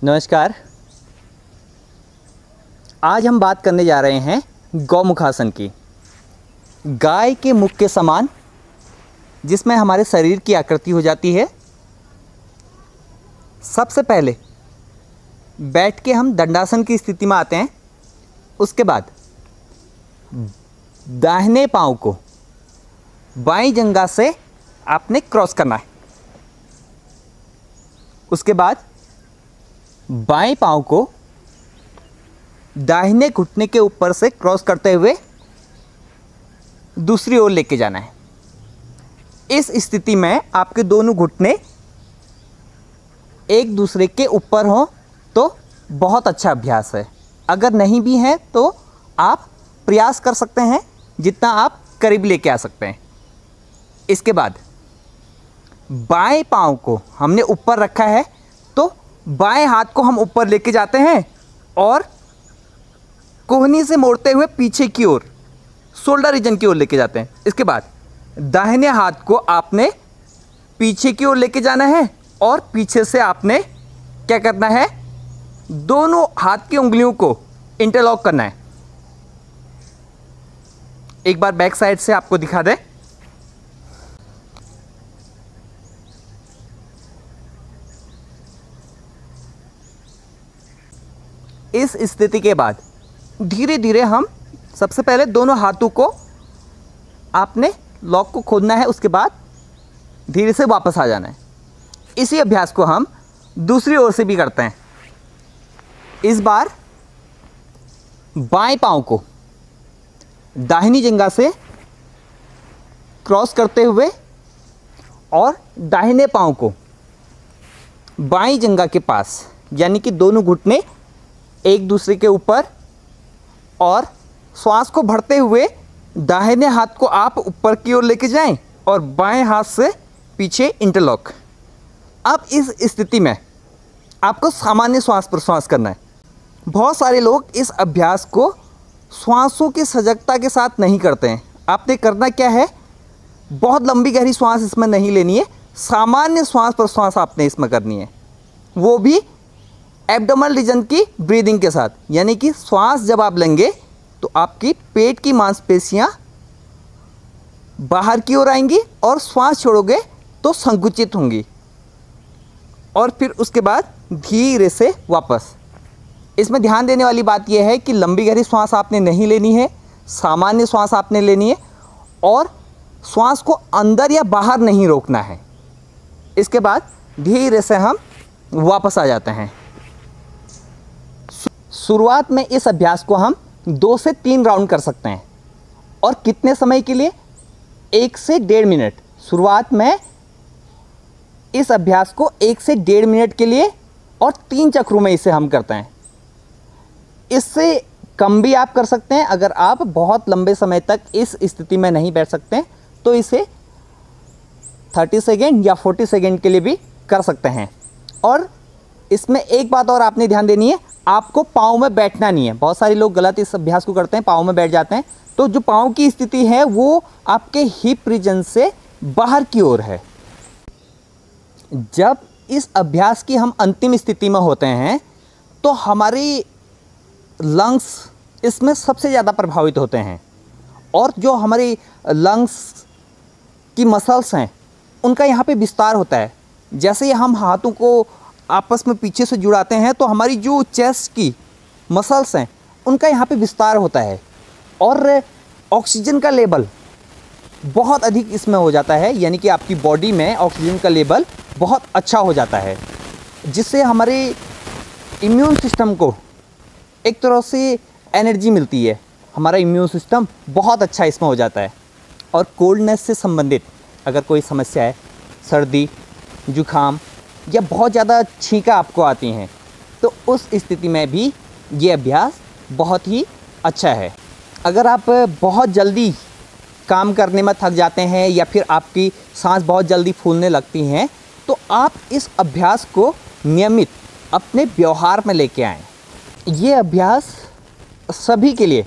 नमस्कार। आज हम बात करने जा रहे हैं गौमुखासन की। गाय के मुख के समान जिसमें हमारे शरीर की आकृति हो जाती है। सबसे पहले बैठ के हम दंडासन की स्थिति में आते हैं। उसके बाद दाहिने पांव को बाईं जंघा से आपने क्रॉस करना है। उसके बाद बाएं पांव को दाहिने घुटने के ऊपर से क्रॉस करते हुए दूसरी ओर लेके जाना है। इस स्थिति में आपके दोनों घुटने एक दूसरे के ऊपर हों तो बहुत अच्छा अभ्यास है। अगर नहीं भी है तो आप प्रयास कर सकते हैं जितना आप करीब लेके आ सकते हैं। इसके बाद बाएं पांव को हमने ऊपर रखा है तो बाएं हाथ को हम ऊपर लेके जाते हैं और कोहनी से मोड़ते हुए पीछे की ओर शोल्डर रीजन की ओर लेके जाते हैं। इसके बाद दाहिने हाथ को आपने पीछे की ओर लेके जाना है और पीछे से आपने क्या करना है, दोनों हाथ की उंगलियों को इंटरलॉक करना है। एक बार बैक साइड से आपको दिखा दें। इस स्थिति के बाद धीरे धीरे हम सबसे पहले दोनों हाथों को आपने लॉक को खोलना है। उसके बाद धीरे से वापस आ जाना है। इसी अभ्यास को हम दूसरी ओर से भी करते हैं। इस बार बाएं पांव को दाहिनी जंघा से क्रॉस करते हुए और दाहिने पांव को बाईं जंघा के पास, यानी कि दोनों घुटने एक दूसरे के ऊपर, और श्वास को भरते हुए दाहिने हाथ को आप ऊपर की ओर लेके जाएं और बाएं हाथ से पीछे इंटरलॉक। अब इस स्थिति में आपको सामान्य श्वास प्रश्वास करना है। बहुत सारे लोग इस अभ्यास को श्वासों की सजगता के साथ नहीं करते हैं। आपने करना क्या है, बहुत लंबी गहरी श्वास इसमें नहीं लेनी है। सामान्य श्वास प्रश्वास आपने इसमें करनी है, वो भी एब्डोमिनल रीजन की ब्रीदिंग के साथ। यानी कि श्वास जब आप लेंगे तो आपकी पेट की मांसपेशियां बाहर की ओर आएंगी और श्वास छोड़ोगे तो संकुचित होंगी, और फिर उसके बाद धीरे से वापस। इसमें ध्यान देने वाली बात यह है कि लंबी गहरी श्वास आपने नहीं लेनी है, सामान्य श्वास आपने लेनी है और श्वास को अंदर या बाहर नहीं रोकना है। इसके बाद धीरे से हम वापस आ जाते हैं। शुरुआत में इस अभ्यास को हम 2 से 3 राउंड कर सकते हैं। और कितने समय के लिए? 1 से 1.5 मिनट। शुरुआत में इस अभ्यास को 1 से 1.5 मिनट के लिए और 3 चक्रों में इसे हम करते हैं। इससे कम भी आप कर सकते हैं। अगर आप बहुत लंबे समय तक इस स्थिति में नहीं बैठ सकते तो इसे 30 सेकेंड या 40 सेकेंड के लिए भी कर सकते हैं। और इसमें एक बात और आपने ध्यान देनी है, आपको पाँव में बैठना नहीं है। बहुत सारे लोग गलत इस अभ्यास को करते हैं, पाँव में बैठ जाते हैं। तो जो पाँव की स्थिति है वो आपके हिप रीजन से बाहर की ओर है। जब इस अभ्यास की हम अंतिम स्थिति में होते हैं तो हमारी लंग्स इसमें सबसे ज़्यादा प्रभावित होते हैं, और जो हमारी लंग्स की मसल्स हैं उनका यहाँ पे विस्तार होता है। जैसे ही हम हाथों को आपस में पीछे से जुड़ाते हैं तो हमारी जो चेस्ट की मसल्स हैं उनका यहाँ पे विस्तार होता है, और ऑक्सीजन का लेवल बहुत अधिक इसमें हो जाता है। यानी कि आपकी बॉडी में ऑक्सीजन का लेवल बहुत अच्छा हो जाता है, जिससे हमारे इम्यून सिस्टम को एक तरह से एनर्जी मिलती है। हमारा इम्यून सिस्टम बहुत अच्छा इसमें हो जाता है। और कोल्डनेस से संबंधित अगर कोई समस्या है, सर्दी, जुखाम या बहुत ज़्यादा छींका आपको आती हैं, तो उस स्थिति में भी ये अभ्यास बहुत ही अच्छा है। अगर आप बहुत जल्दी काम करने में थक जाते हैं या फिर आपकी सांस बहुत जल्दी फूलने लगती हैं, तो आप इस अभ्यास को नियमित अपने व्यवहार में लेके आएँ। ये अभ्यास सभी के लिए,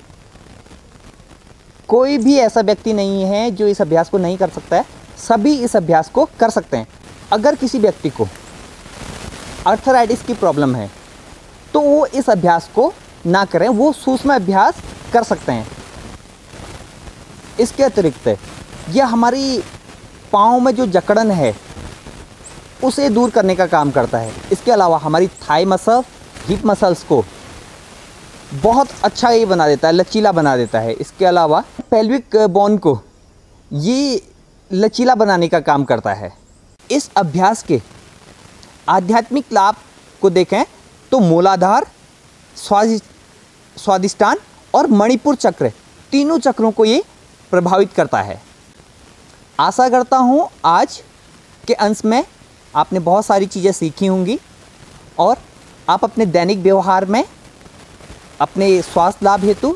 कोई भी ऐसा व्यक्ति नहीं है जो इस अभ्यास को नहीं कर सकता है। सभी इस अभ्यास को कर सकते हैं। अगर किसी व्यक्ति को आर्थराइटिस की प्रॉब्लम है तो वो इस अभ्यास को ना करें, वो सूक्ष्म अभ्यास कर सकते हैं। इसके अतिरिक्त यह हमारी पाँव में जो जकड़न है उसे दूर करने का काम करता है। इसके अलावा हमारी थाई मसल, हिप मसल्स को बहुत अच्छा ये बना देता है, लचीला बना देता है। इसके अलावा पेल्विक बोन को ये लचीला बनाने का काम करता है। इस अभ्यास के आध्यात्मिक लाभ को देखें तो मूलाधार, स्वादिष्टान और मणिपुर चक्र, तीनों चक्रों को ये प्रभावित करता है। आशा करता हूँ आज के अंश में आपने बहुत सारी चीज़ें सीखी होंगी और आप अपने दैनिक व्यवहार में अपने स्वास्थ्य लाभ हेतु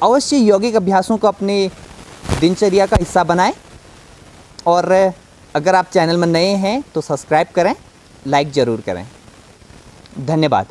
अवश्य यौगिक अभ्यासों को अपने दिनचर्या का हिस्सा बनाएं। और अगर आप चैनल में नए हैं तो सब्सक्राइब करें, लाइक ज़रूर करें। धन्यवाद।